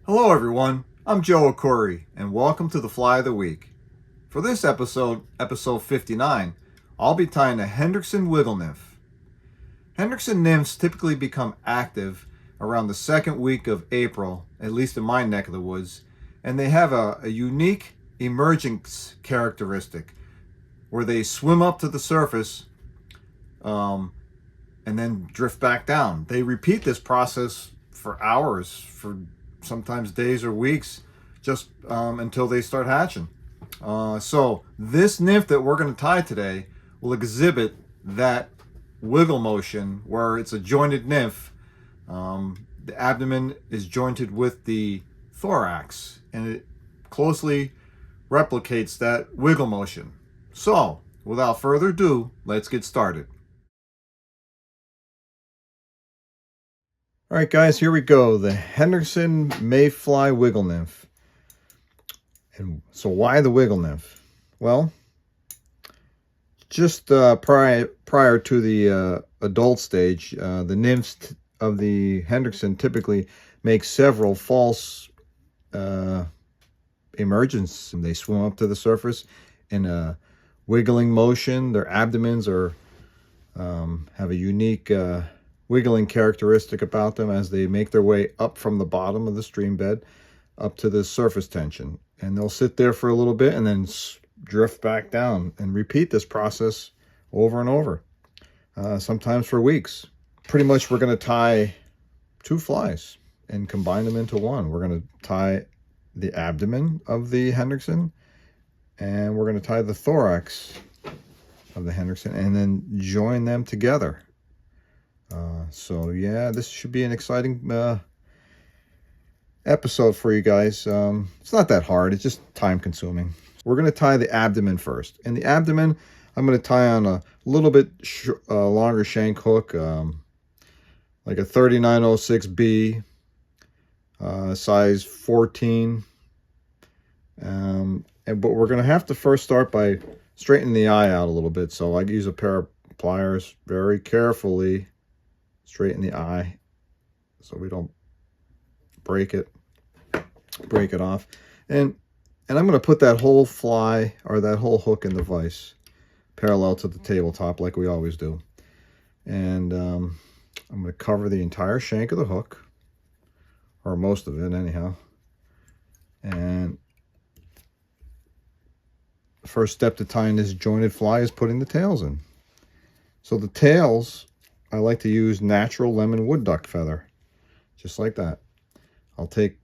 Hello everyone, I'm Joe Ackourey, and welcome to the Fly of the Week. For this episode 59, I'll be tying a Hendrickson Wiggle Nymph. Hendrickson nymphs typically become active around the second week of April, at least in my neck of the woods, and they have a unique emergence characteristic where they swim up to the surface and then drift back down. They repeat this process for hours, for sometimes days or weeks, just until they start hatching. So this nymph that we're going to tie today will exhibit that wiggle motion where it's a jointed nymph. The abdomen is jointed with the thorax, and it closely replicates that wiggle motion. So without further ado, let's get started. All right, guys, here we go. The Hendrickson Mayfly Wiggle Nymph. And so why the Wiggle Nymph? Well, just prior to the adult stage, the nymphs of the Hendrickson typically make several false emergence. They swim up to the surface in a wiggling motion. Their abdomens are have a unique wiggling characteristic about them as they make their way up from the bottom of the stream bed up to the surface tension. And they'll sit there for a little bit and then drift back down and repeat this process over and over, sometimes for weeks. Pretty much we're going to tie two flies and combine them into one. We're going to tie the abdomen of the Hendrickson, and we're going to tie the thorax of the Hendrickson and then join them together. So yeah, this should be an exciting episode for you guys. It's not that hard, it's just time consuming. We're going to tie the abdomen first, and the abdomen I'm going to tie on a little bit longer shank hook, like a 3906B, size 14. But we're going to have to first start by straightening the eye out a little bit. So I use a pair of pliers, very carefully straighten the eye so we don't break it off. And I'm going to put that whole fly or that whole hook in the vise parallel to the tabletop like we always do. And I'm going to cover the entire shank of the hook, or most of it anyhow. And the first step to tying this jointed fly is putting the tails in. So the tails, I like to use natural lemon wood duck feather, just like that. I'll take,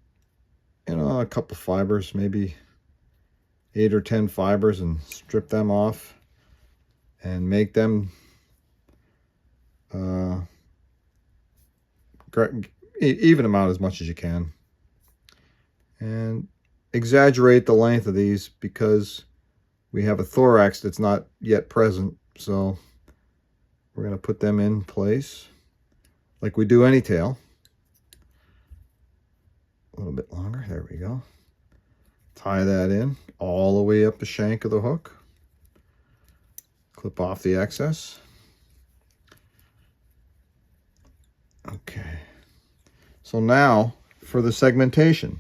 a couple fibers, maybe 8 or 10 fibers, and strip them off and make them even them out as much as you can. And exaggerate the length of these because we have a thorax that's not yet present, so we're going to put them in place like we do any tail. A little bit longer. There we go. Tie that in all the way up the shank of the hook. Clip off the excess. Okay. So now for the segmentation.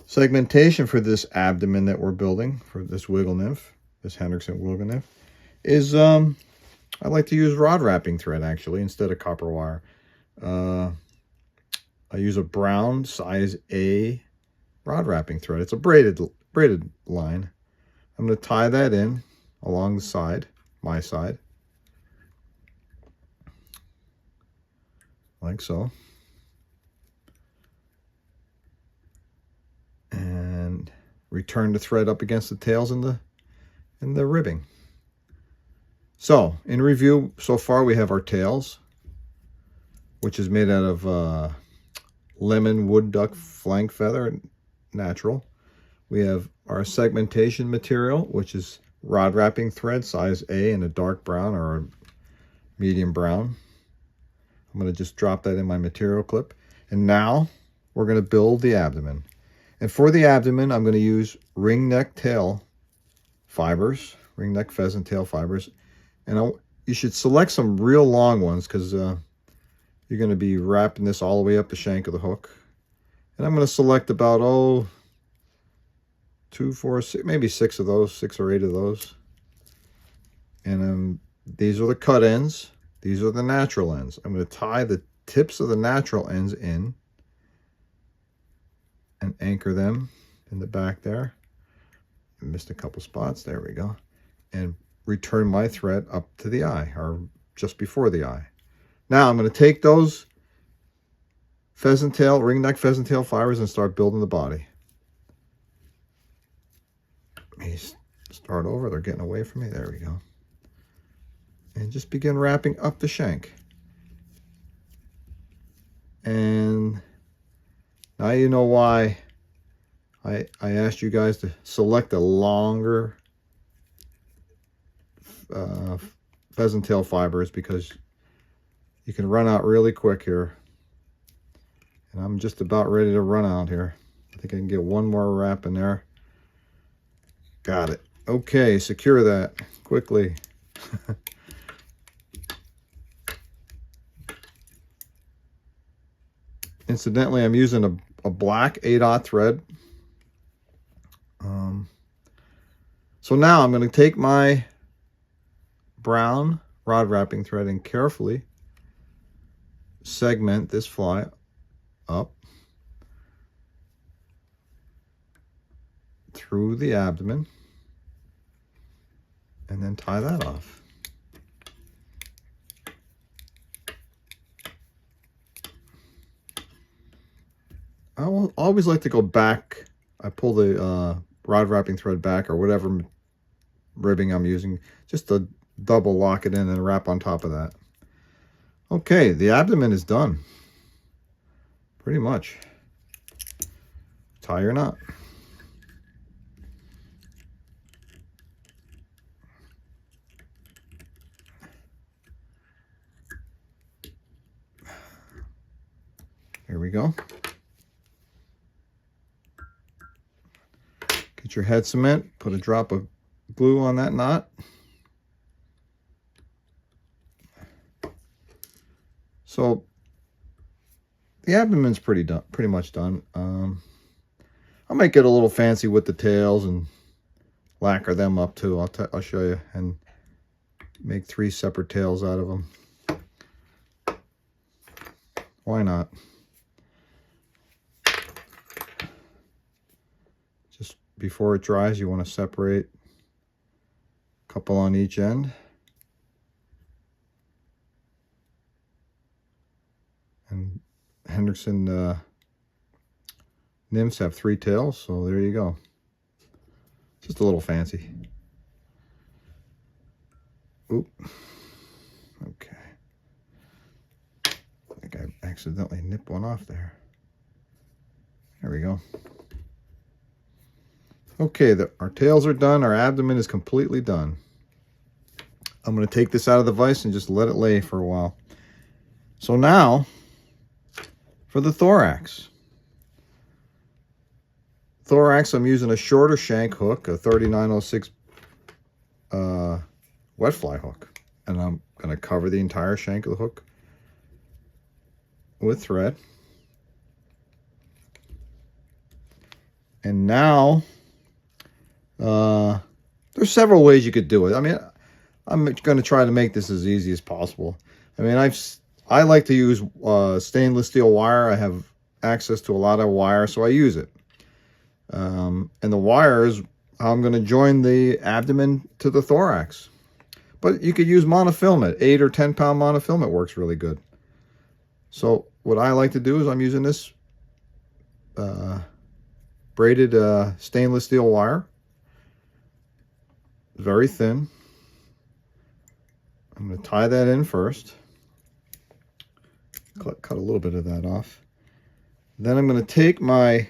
Segmentation for this abdomen that we're building, for this wiggle nymph, this Hendrickson wiggle nymph, is I like to use rod wrapping thread actually instead of copper wire. I use a brown size A rod wrapping thread. It's a braided line. I'm going to tie that in along the side, my side, like so. And return the thread up against the tails and the ribbing. So, in review, so far we have our tails, which is made out of lemon wood duck flank feather, natural. We have our segmentation material, which is rod wrapping thread, size A, in a dark brown or a medium brown. I'm going to just drop that in my material clip. And now we're going to build the abdomen. And for the abdomen, I'm going to use ring neck tail fibers, ring neck pheasant tail fibers. And you should select some real long ones because you're going to be wrapping this all the way up the shank of the hook. And I'm going to select about, 2, 4, 6, maybe 6 of those, 6 or 8 of those. And these are the cut ends. These are the natural ends. I'm going to tie the tips of the natural ends in and anchor them in the back there. I missed a couple spots. There we go. And return my thread up to the eye, or just before the eye. Now I'm going to take those pheasant tail, ring neck pheasant tail fibers and start building the body. Let me start over. They're getting away from me. There we go. And just begin wrapping up the shank. And now you know why I asked you guys to select a longer pheasant tail fibers, because you can run out really quick here. And I'm just about ready to run out here. I think I can get one more wrap in there. Got it. Okay, secure that quickly. Incidentally, I'm using a black 8/0 thread. So now I'm going to take my brown rod wrapping thread and carefully segment this fly up through the abdomen and then tie that off. I will always like to go back. I pull the rod wrapping thread back, or whatever ribbing I'm using, just to double lock it in and wrap on top of that. Okay, the abdomen is done. Pretty much. Tie your knot. Here we go. Get your head cement, put a drop of glue on that knot. So the abdomen's pretty much done. I might get a little fancy with the tails and lacquer them up too. I'll show you, and make 3 separate tails out of them. Why not? Just before it dries, you want to separate a couple on each end. And Hendrickson nymphs have 3 tails, so there you go. Just a little fancy. Oop. Okay. I think I accidentally nipped one off there. There we go. Okay, our tails are done. Our abdomen is completely done. I'm going to take this out of the vise and just let it lay for a while. So now, for the thorax. Thorax, I'm using a shorter shank hook, a 3906 wet fly hook. And I'm going to cover the entire shank of the hook with thread. And now, there's several ways you could do it. I mean, I'm going to try to make this as easy as possible. I mean, I like to use stainless steel wire. I have access to a lot of wire, so I use it. And the wire is how I'm going to join the abdomen to the thorax. But you could use monofilament. 8 or 10 pound monofilament works really good. So what I like to do is I'm using this braided stainless steel wire. Very thin. I'm going to tie that in first. Cut a little bit of that off. Then I'm going to take my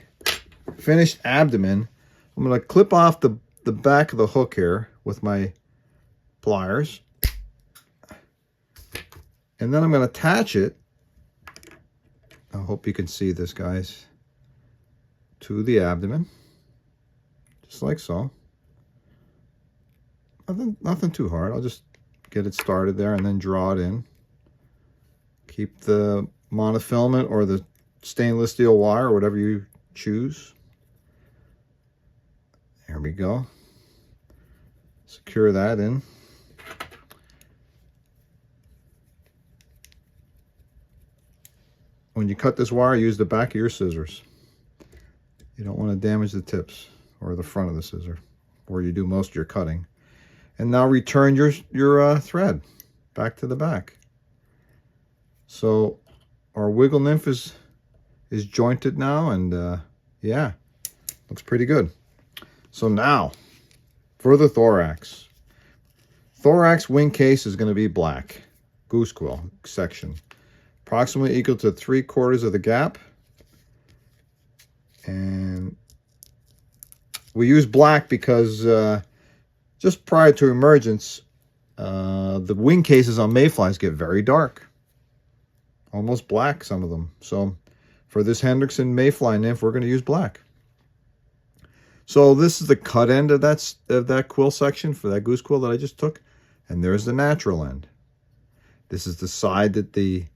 finished abdomen. I'm going to clip off the back of the hook here with my pliers. And then I'm going to attach it. I hope you can see this, guys. To the abdomen. Just like so. Nothing too hard. I'll just get it started there and then draw it in. Keep the monofilament or the stainless steel wire or whatever you choose. There we go. Secure that in. When you cut this wire, use the back of your scissors. You don't want to damage the tips or the front of the scissor where you do most of your cutting. And now return your thread back to the back. So our wiggle nymph is jointed now, and yeah, looks pretty good. So now for the thorax. Thorax wing case is going to be black, goose quill section, approximately equal to 3/4 of the gap. And we use black because just prior to emergence, the wing cases on mayflies get very dark, almost black, some of them. So for this Hendrickson Mayfly nymph, we're going to use black. So this is the cut end of that quill section for that goose quill that I just took, and there's the natural end. This is the side that the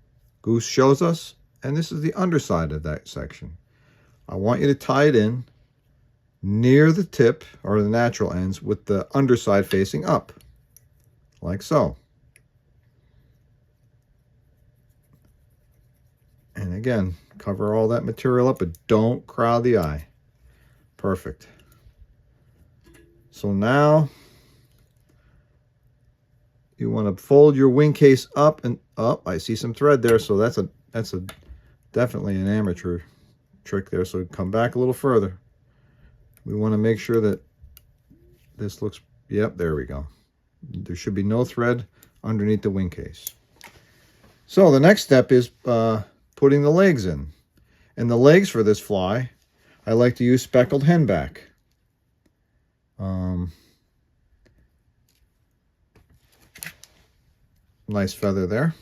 goose shows us, and this is the underside of that section. I want you to tie it in near the tip or the natural ends with the underside facing up, like so. And again, cover all that material up, but don't crowd the eye. Perfect. So now you want to fold your wing case up and up. I see some thread there, so that's a definitely an amateur trick there. So come back a little further. We want to make sure that this looks, yep, there we go. There should be no thread underneath the wing case. So the next step is putting the legs in. And the legs for this fly, I like to use speckled henback. Nice feather there.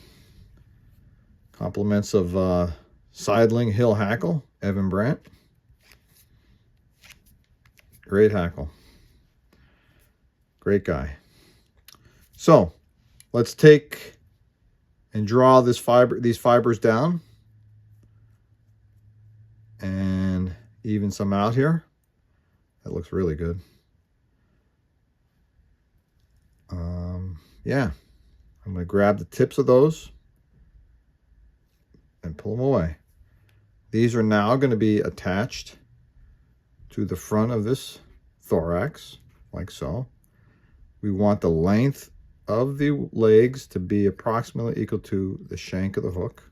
Compliments of Seidling Hill Hackle, Evan Brandt. Great hackle. Great guy. So let's take and draw these fibers down and even some out here. That looks really good. Yeah, I'm going to grab the tips of those and pull them away. These are now going to be attached to the front of this thorax, like so. We want the length of the legs to be approximately equal to the shank of the hook.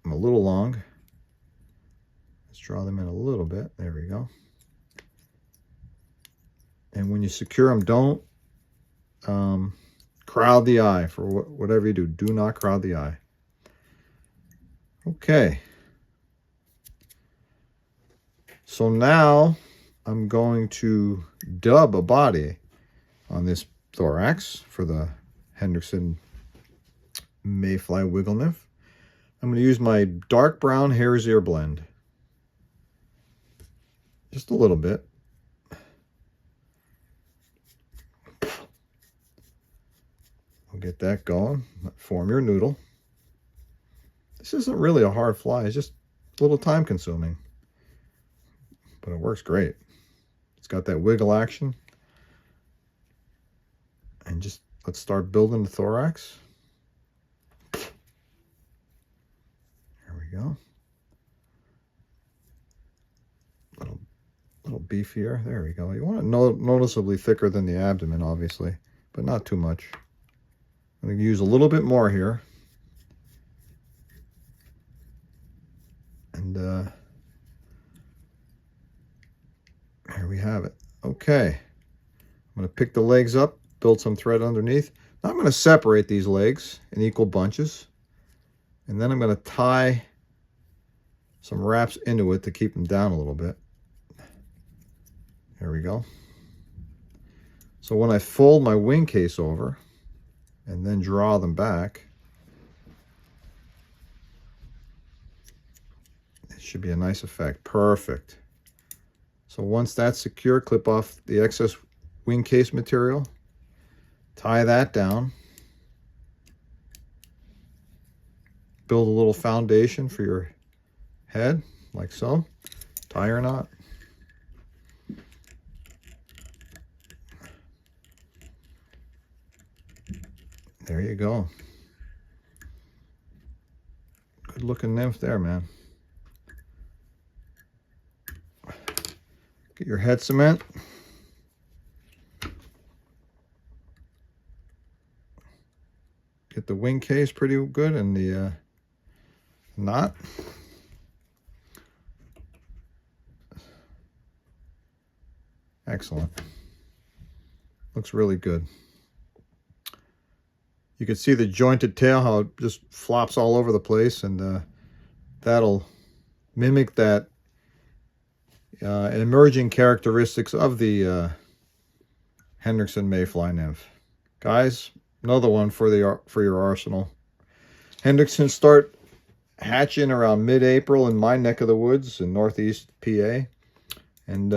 I'm a little long. Let's draw them in a little bit. There we go. And when you secure them, don't crowd the eye. For whatever you do, do not crowd the eye. Okay. So now I'm going to dub a body on this thorax for the Hendrickson Mayfly Wiggle Nymph. I'm going to use my dark brown hare's ear blend. Just a little bit. We'll get that going. Form your noodle. This isn't really a hard fly. It's just a little time consuming. But it works great. It's got that wiggle action. And just let's start building the thorax. There we go. Little beefier. There we go. You want it noticeably thicker than the abdomen, obviously, but not too much. I'm going to use a little bit more here. And here we have it. Okay. I'm going to pick the legs up, build some thread underneath. Now I'm going to separate these legs in equal bunches. And then I'm going to tie some wraps into it to keep them down a little bit. There we go. So when I fold my wing case over and then draw them back, it should be a nice effect. Perfect. So once that's secure, clip off the excess wing case material, tie that down, build a little foundation for your head, like so. Tie your knot. There you go. Good looking nymph there, man. Get your head cement. Get the wing case pretty good and the knot. Excellent. Looks really good. You can see the jointed tail, how it just flops all over the place, and that'll mimic that emerging characteristics of the Hendrickson Mayfly Nymph. Guys, another one for your arsenal. Hendricksons start hatching around mid-April in my neck of the woods in northeast PA, and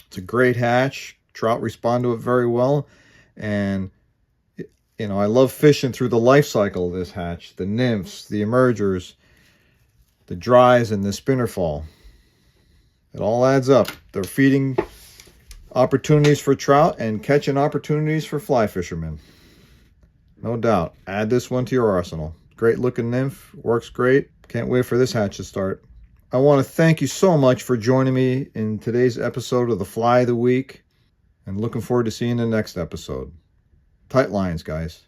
it's a great hatch. Trout respond to it very well, and you know, I love fishing through the life cycle of this hatch. The nymphs, the emergers, the dries, and the spinner fall. It all adds up. They're feeding opportunities for trout and catching opportunities for fly fishermen. No doubt. Add this one to your arsenal. Great looking nymph. Works great. Can't wait for this hatch to start. I want to thank you so much for joining me in today's episode of the Fly of the Week. And looking forward to seeing the next episode. Tight lines, guys.